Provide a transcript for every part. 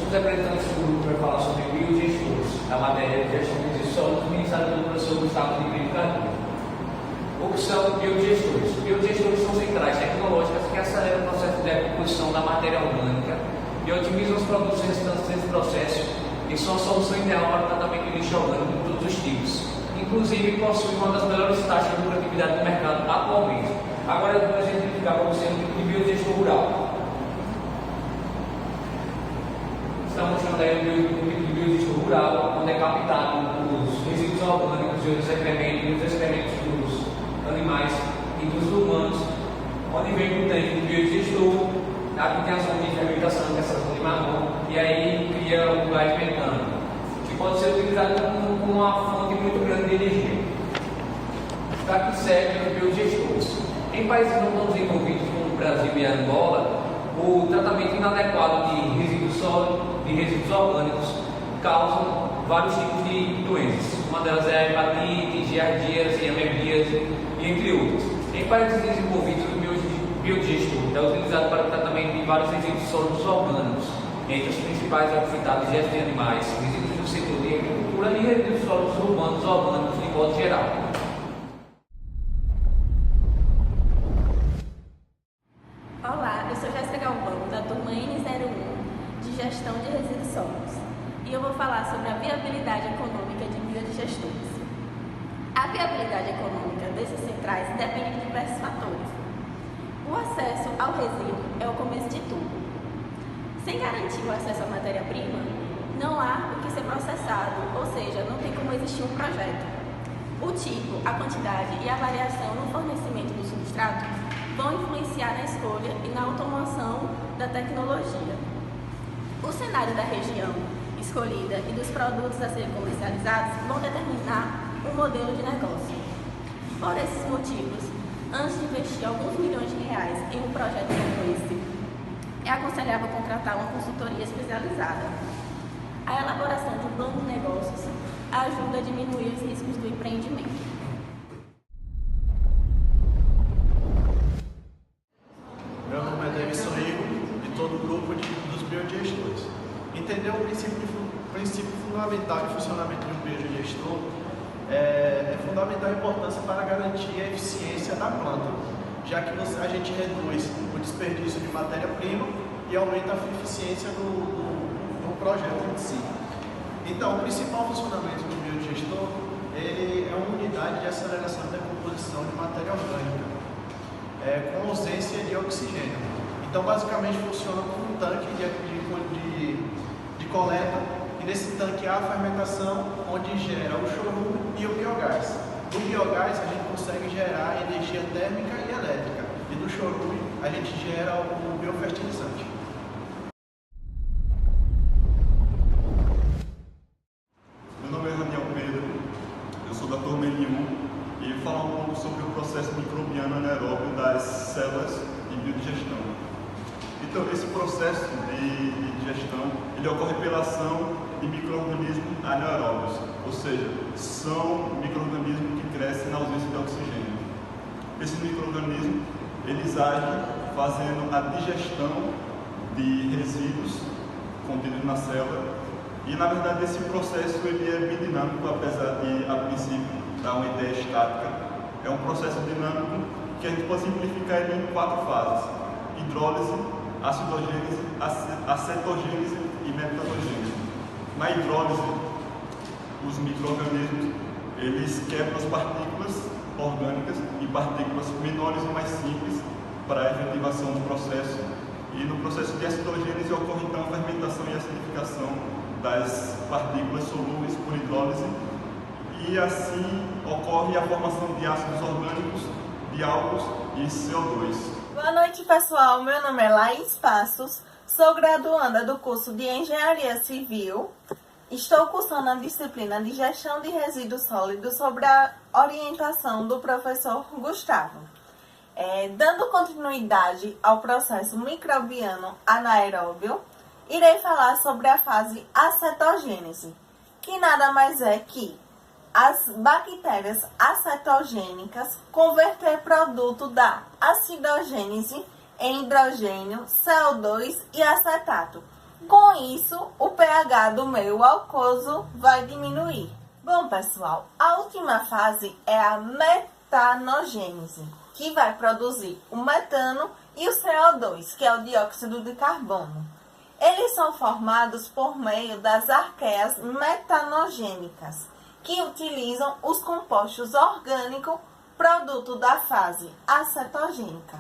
Somos representantes do grupo para falar sobre biogestores, da matéria de gestão de resíduos sólidos, ministrada pelo professor Gustavo de Brito Cardoso. O que são biogestores? Biogestores são centrais tecnológicas que aceleram o processo de decomposição da matéria orgânica e otimizam os produtos resultantes desse processo e são a solução ideal para o tratamento de lixo orgânico de todos os tipos. Inclusive, possui uma das melhores taxas de lucratividade do mercado atualmente. Agora eu vou exemplificar para você um tipo de biogestor rural. Está mostrando aí um tipo de biogestor rural, onde é captado os resíduos orgânicos e os excrementos dos animais e dos humanos, onde vem o tanque do biogestor, aqui tem a zona de fermentação, que é essa zona de marrom, e aí cria o gás metano, que pode ser utilizado como uma fonte muito grande de energia. Para que servem os biogestores? Em países não tão desenvolvidos como o Brasil e a Angola, o tratamento inadequado de resíduos sólidos, de resíduos orgânicos, causam vários tipos de doenças. Uma delas é a hepatite, giardíase, amebíase, entre outros. Em países desenvolvidos, o biogestor é utilizado para o tratamento de vários resíduos sólidos orgânicos, entre os principais é citados gestos de animais, resíduos do setor de agricultura e resíduos sólidos urbanos orgânicos de modo geral. Olá, eu sou Jéssica Galvão, da turma N01 de Gestão de Resíduos Sólidos, e eu vou falar sobre a viabilidade econômica de biodigestores. A viabilidade econômica desses centrais depende de diversos fatores. O acesso ao resíduo é o começo de tudo. Sem garantir o acesso à matéria-prima, não há o que ser processado, ou seja, não tem como existir um projeto. O tipo, a quantidade e a variação no fornecimento do substrato vão influenciar na escolha e na automação da tecnologia. O cenário da região escolhida e dos produtos a serem comercializados vão determinar um modelo de negócio. Por esses motivos, antes de investir alguns milhões de reais em um projeto como esse, é aconselhável contratar uma consultoria especializada. A elaboração de um plano de negócios ajuda a diminuir os riscos do empreendimento. Meu nome é Davidson Igor, de todo o grupo dos biodigestores. Entender o princípio fundamental de funcionamento de um biogestor é fundamental a importância para garantir a eficiência da planta, já que a gente reduz o desperdício de matéria-prima e aumenta a eficiência do projeto em si. Então, o principal funcionamento do biodigestor é uma unidade de aceleração da decomposição de matéria orgânica, com ausência de oxigênio. Então, basicamente, funciona como um tanque de coleta, e nesse tanque há a fermentação, onde gera o chorume e o biogás. Do biogás, a gente consegue gerar energia térmica e elétrica, e do chorume, a gente gera o biofertilizante. Meu nome é Daniel Pedro, eu sou da turma N1 e vou falar um pouco sobre o processo microbiano anaeróbio das células de biodigestão. Então, esse processo de digestão, ele ocorre pela ação de micro-organismos anaeróbios, ou seja, são micro-organismos que crescem na ausência de oxigênio. Esses micro-organismos, eles agem fazendo a digestão de resíduos contidos na célula. E, na verdade, esse processo ele é bem dinâmico, apesar de, a princípio, dar uma ideia estática. É um processo dinâmico que a gente pode simplificar ele em 4 fases: hidrólise, acidogênese, acetogênese e metanogênese. Na hidrólise, os micro-organismos eles quebram as partículas orgânicas em partículas menores e mais simples para a efetivação do processo. E no processo de acidogênese ocorre então a fermentação e acidificação das partículas solúveis por hidrólise, e assim ocorre a formação de ácidos orgânicos, de álcools e CO2. Boa noite, pessoal. Meu nome é Laís Passos, sou graduanda do curso de Engenharia Civil. Estou cursando a disciplina de Gestão de Resíduos Sólidos sob a orientação do professor Gustavo. Dando continuidade ao processo microbiano anaeróbio, irei falar sobre a fase acetogênese, que nada mais é que as bactérias acetogênicas converter produto da acidogênese em hidrogênio, CO2 e acetato, Com isso, o pH do meio aquoso vai diminuir. Bom, pessoal, a última fase é a metanogênese, que vai produzir o metano e o CO2, que é o dióxido de carbono. Eles são formados por meio das arqueias metanogênicas, que utilizam os compostos orgânicos produto da fase acetogênica.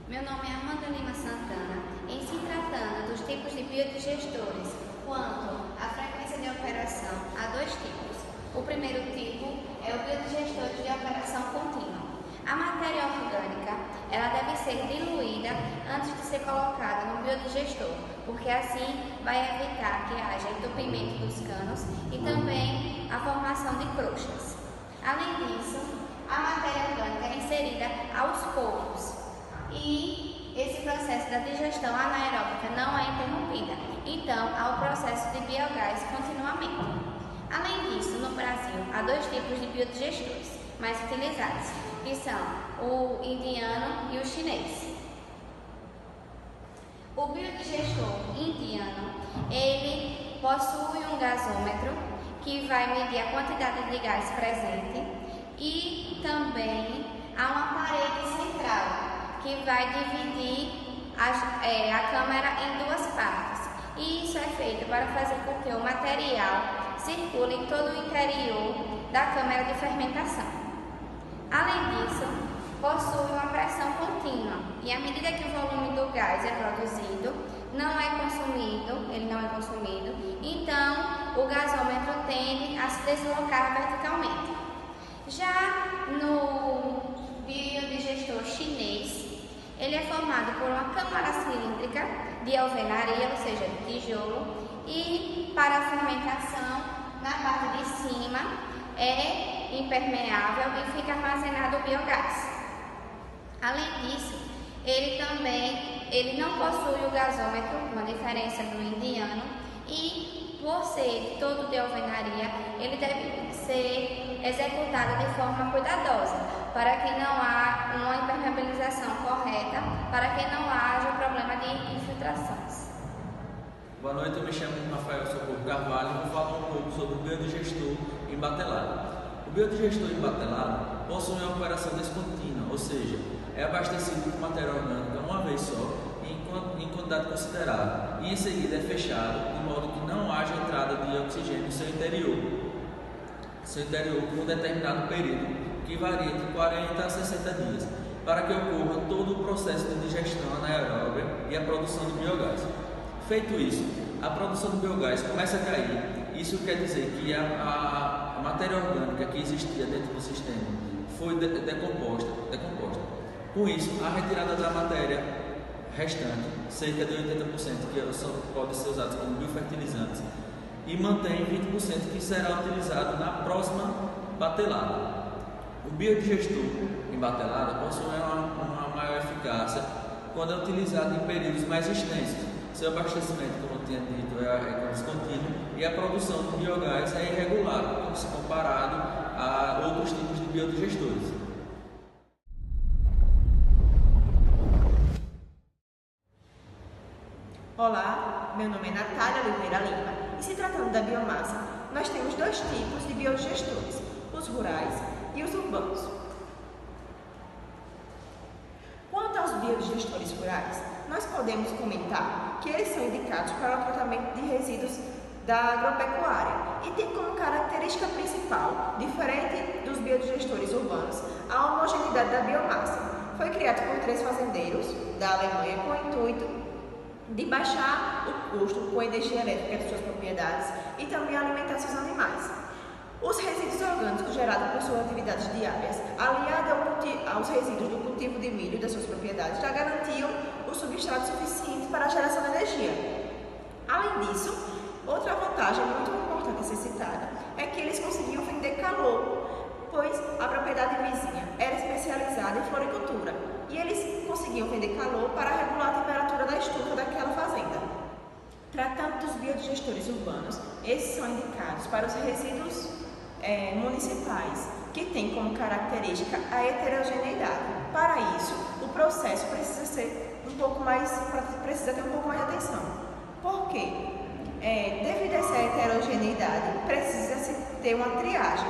Meu nome é Amanda Lima Santana. Em se tratando dos tipos de biodigestores, quanto à frequência de operação, há dois tipos. O primeiro tipo é o biodigestor de operação contínua. A matéria orgânica, ela deve ser diluída antes de ser colocada no biodigestor, porque assim vai evitar que haja entupimento dos canos e também a formação de crostas. Além disso, a matéria orgânica é inserida aos poucos e esse processo da digestão anaeróbica não é interrompida, então há o processo de biogás continuamente. Além disso, no Brasil, há dois tipos de biodigestores mais utilizados, que são o indiano e o chinês. O biodigestor indiano, ele possui um gasômetro que vai medir a quantidade de gás presente e também há uma parede central que vai dividir a câmara em duas partes. E isso é feito para fazer com que o material circule em todo o interior da câmara de fermentação. Além disso, possui uma pressão contínua e à medida que o volume do gás é produzido, ele não é consumido, então o gasômetro tende a se deslocar verticalmente. Já no biodigestor chinês, ele é formado por uma câmara cilíndrica de alvenaria, ou seja, de tijolo, e para a fermentação, na parte de cima, é impermeável e fica armazenado o biogás. Além disso, ele não possui o gasômetro, uma diferença do indiano, e por ser todo de alvenaria, ele deve ser executado de forma cuidadosa, para que não haja uma impermeabilização correta, para que não haja problema de infiltrações. Boa noite, eu me chamo Rafael Socorro Carvalho e vou falar um pouco sobre o biodigestor embatelado. O biodigestor embatelado possui uma operação descontínua, ou seja, é abastecido com matéria orgânica uma vez só, em quantidade considerável, e em seguida é fechado, de modo que não haja entrada de oxigênio em seu interior por um determinado período, que varia entre 40 a 60 dias, para que ocorra todo o processo de digestão anaeróbica e a produção de biogás. Feito isso, a produção de biogás começa a cair. Isso quer dizer que a matéria orgânica que existia dentro do sistema foi decomposta. Com isso, a retirada da matéria restante, cerca de 80%, que pode ser usado como biofertilizantes, e mantém 20% que será utilizado na próxima batelada. O biodigestor embatelado possui uma maior eficácia quando é utilizado em períodos mais extensos. Seu abastecimento, como eu tinha dito, é descontínuo e a produção de biogás é irregular, quando se comparado a outros tipos de biodigestores. Olá, meu nome é Natália Oliveira Lima e se tratando da biomassa, nós temos dois tipos de biodigestores, os rurais e os urbanos. Quanto aos biodigestores rurais, nós podemos comentar que eles são indicados para o tratamento de resíduos da agropecuária e tem como característica principal, diferente dos biodigestores urbanos, a homogeneidade da biomassa. Foi criado por 3 fazendeiros da Alemanha com o intuito de baixar o custo com a energia elétrica de suas propriedades e também alimentar seus animais. Os resíduos orgânicos gerados por suas atividades diárias, aliados aos resíduos do cultivo de milho das suas propriedades, já garantiam o substrato suficiente para a geração de energia. Além disso, outra vantagem muito importante a ser citada é que eles conseguiam vender calor, pois a propriedade vizinha era especializada em floricultura e eles conseguiam vender calor para regular a temperatura da estufa daquela fazenda. Tratando dos biodigestores urbanos, esses são indicados para os resíduos municipais, que tem como característica a heterogeneidade. Para isso, o processo precisa ter um pouco mais de atenção. Por quê? Devido a essa heterogeneidade, precisa-se ter uma triagem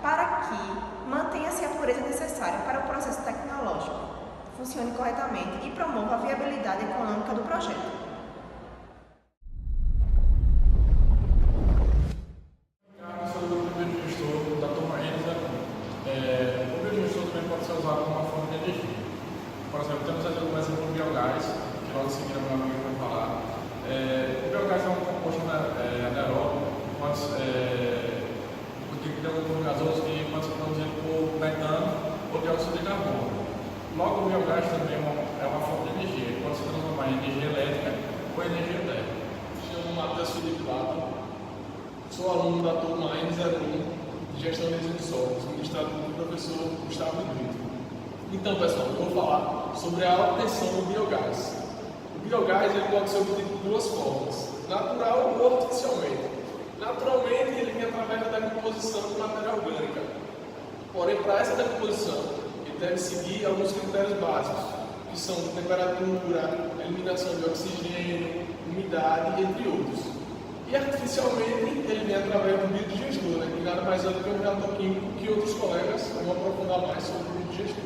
para que mantenha-se a pureza necessária para o processo tecnológico, funcione corretamente e promova a viabilidade econômica do projeto. Eu sou o biodigestor da turma N01. O biodigestor também pode ser usado como uma fonte de energia. Por exemplo, temos aqui um exemplo do biogás, que logo em seguida meu amigo vai falar. O biogás é um composto anaeróbio, porque tem um composto gasoso que pode ser produzido por metano ou dióxido de carbono. Logo, o biogás também é uma fonte de energia, que pode se transformar em energia elétrica ou energia térmica. Me chamo Matheus Felipe Lato, sou aluno da turma N01 de Gestão de Resíduos Sólidos, ministrado pelo professor Gustavo Brito. Então, pessoal, eu vou falar sobre a obtenção do biogás. O biogás ele pode ser obtido de duas formas, natural ou artificialmente. Naturalmente, ele vem através da decomposição de matéria orgânica. Porém, para essa decomposição, ele deve seguir alguns critérios básicos, que são temperatura, eliminação de oxigênio, umidade, entre outros. E artificialmente, ele vem através do biodigestor, que nada mais é do que um reator químico que outros colegas vão aprofundar mais sobre o biodigestor.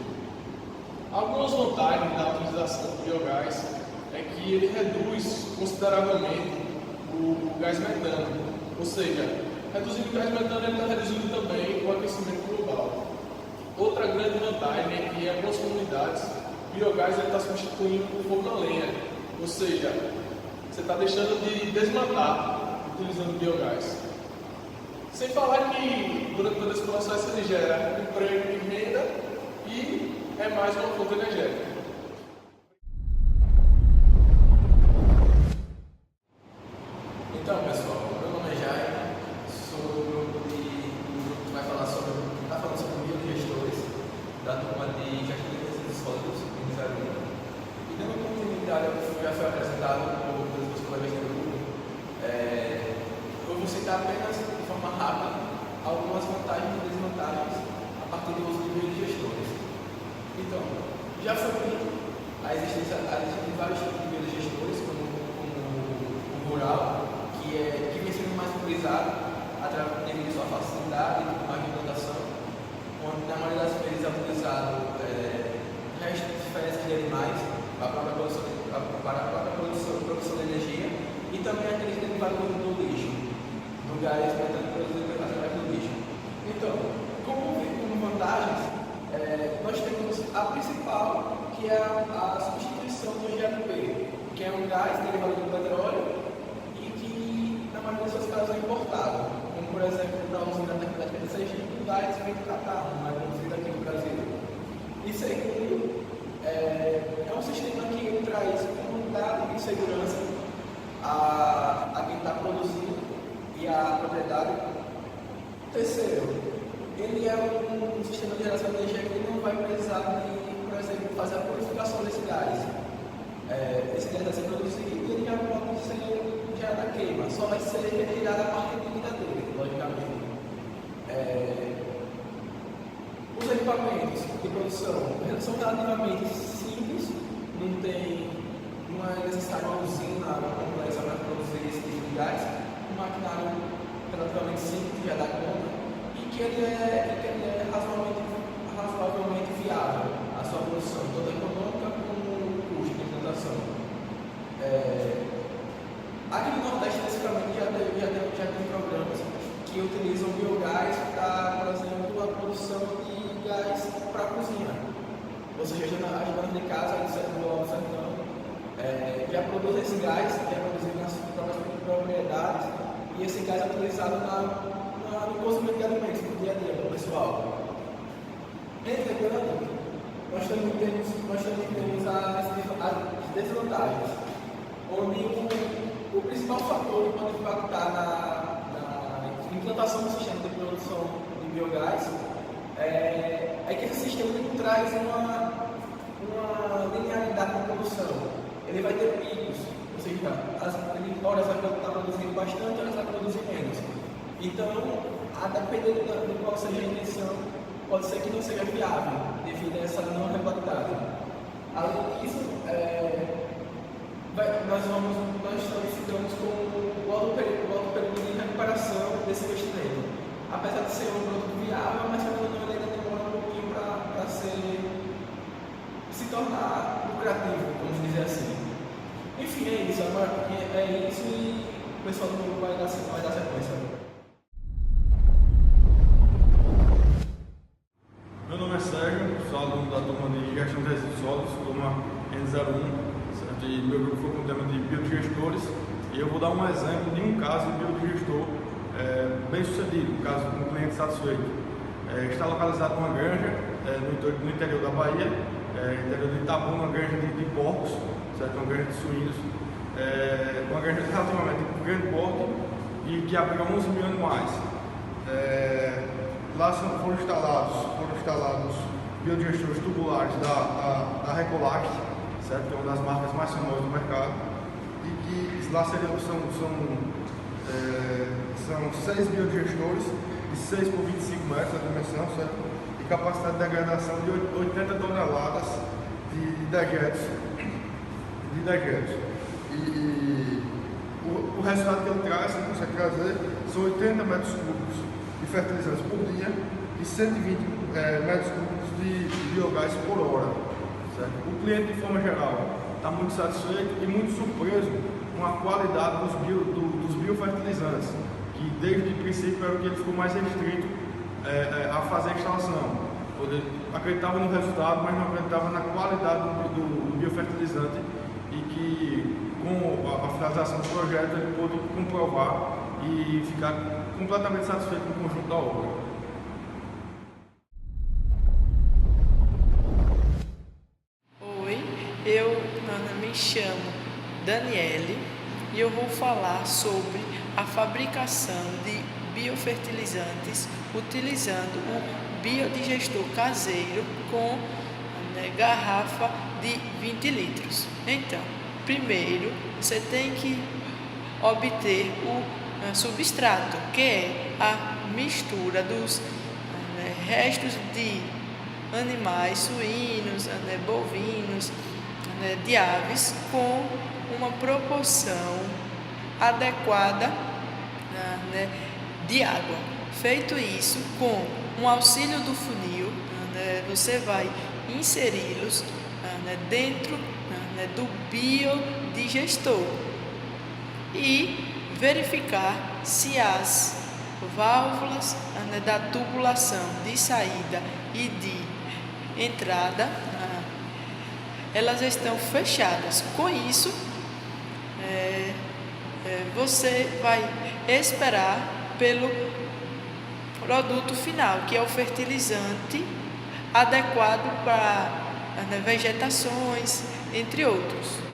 Algumas vantagens da utilização do biogás é que ele reduz consideravelmente o gás metano, ou seja, reduzindo o gás metano ele está reduzindo também o aquecimento global. Outra grande vantagem é que em algumas comunidades o biogás está substituindo o fogo a lenha, ou seja, você está deixando de desmatar utilizando biogás. Sem falar que durante todo esse processo ele gera emprego e renda e é mais uma fonte energética. Então, pessoal, meu nome é Jair, sou do grupo que vai falar sobre biodigestores da turma de Gestão de Resíduos Sólidos em Israel. E dando continuidade ao que já foi apresentado por meus colegas do grupo, eu vou citar apenas de forma rápida algumas vantagens e desvantagens a partir do uso de biodigestores. Então, já foi dito a existência de vários tipos de biodigestores, como o rural, que vem sendo mais utilizado devido à sua facilidade e mais implantação, onde na maioria das vezes é utilizado restos de fezes de animais para a própria produção de energia e também aqueles derivados do lixo, do gás produzido através do lixo. Então, como vantagens, nós temos a principal, que é a substituição do GLP, que é um gás derivado do petróleo e que, na maioria dos casos, é importado. Como, por exemplo, na usina tecnológica de Sergipe, o gás vem do Catar, não é produzido aqui no Brasil. E segundo, é um sistema que traz comunidade e segurança a quem está produzindo e a propriedade. Terceiro, ele é um sistema de geração de energia que não vai precisar de, por exemplo, fazer a purificação desse gás. Esse gás vai ser produzido e ele já pode ser gerado a queima, só vai ser retirado a parte líquida dele, logicamente. Os equipamentos de produção são relativamente simples, não é necessário uma usina complexa para produzir esse tipo de gás, um maquinário relativamente simples já dá conta. Que ele é razoavelmente viável, a sua produção, tanto econômica como o custo de implantação. Aqui no Nordeste, especificamente, já tem programas que utilizam biogás para, por exemplo, a produção de gás para a cozinha. Ou seja, as donas de casa do sertão já produzem esse gás, que é produzido nas próprias propriedades, e esse gás é utilizado no cozimento de alimentos, no dia a dia do pessoal. Entretanto, nós também temos as desvantagens, onde o principal fator que pode impactar na implantação do sistema de produção de biogás é que esse sistema não traz uma linearidade na produção. Ele vai ter picos, ou seja, horas vai estar produzindo bastante, horas vai produzir menos. Então, a depender de qual seja a intenção, pode ser que não seja viável devido a essa não regularidade. Além disso, nós ficamos com o alto período de recuperação desse investimento. Apesar de ser um produto viável, mas ele ainda demora um pouquinho para se tornar lucrativo, vamos dizer assim. Enfim, é isso. É isso e o pessoal do grupo vai dar sequência. Meu nome é Sérgio, sou aluno da turma de Gestão de Resíduos Sólidos, turma N01, certo? E meu grupo foi com o tema de biodigestores, e eu vou dar um exemplo de um caso de biodigestor bem sucedido, um caso com um cliente satisfeito. Está localizado numa granja no interior da Bahia, interior de Itabuna, uma granja de porcos, certo? Uma granja de suínos, uma granja relativamente de grande porte e que abriga 11 mil animais. Lá foram instalados biodigestores tubulares da Recolact, certo? Que é uma das marcas mais famosas do mercado, e que lá são 6 biodigestores de 6 por 25 metros a dimensão, certo? E capacidade de degradação de 80 toneladas de dejetos. E o resultado que ele traz, ele consegue trazer, são 80 metros cúbicos de fertilizantes por dia e 120 metros cúbicos de biogás por hora. Certo? O cliente, de forma geral, está muito satisfeito e muito surpreso com a qualidade dos biofertilizantes, que desde o princípio era o que ele ficou mais restrito a fazer a instalação. Ele acreditava no resultado, mas não acreditava na qualidade do biofertilizante, e que com a finalização do projeto ele pôde comprovar e ficar completamente satisfeito com o conjunto da obra. Oi, eu me chamo Daniele e eu vou falar sobre a fabricação de biofertilizantes utilizando o biodigestor caseiro com garrafa de 20 litros. Então, primeiro você tem que obter o substrato, que é a mistura dos restos de animais suínos, bovinos, de aves, com uma proporção adequada de água. Feito isso, com o auxílio do funil, você vai inseri-los dentro do biodigestor e verificar se as válvulas da tubulação de saída e de entrada elas estão fechadas. Com isso, você vai esperar pelo produto final, que é o fertilizante adequado para vegetações, entre outros.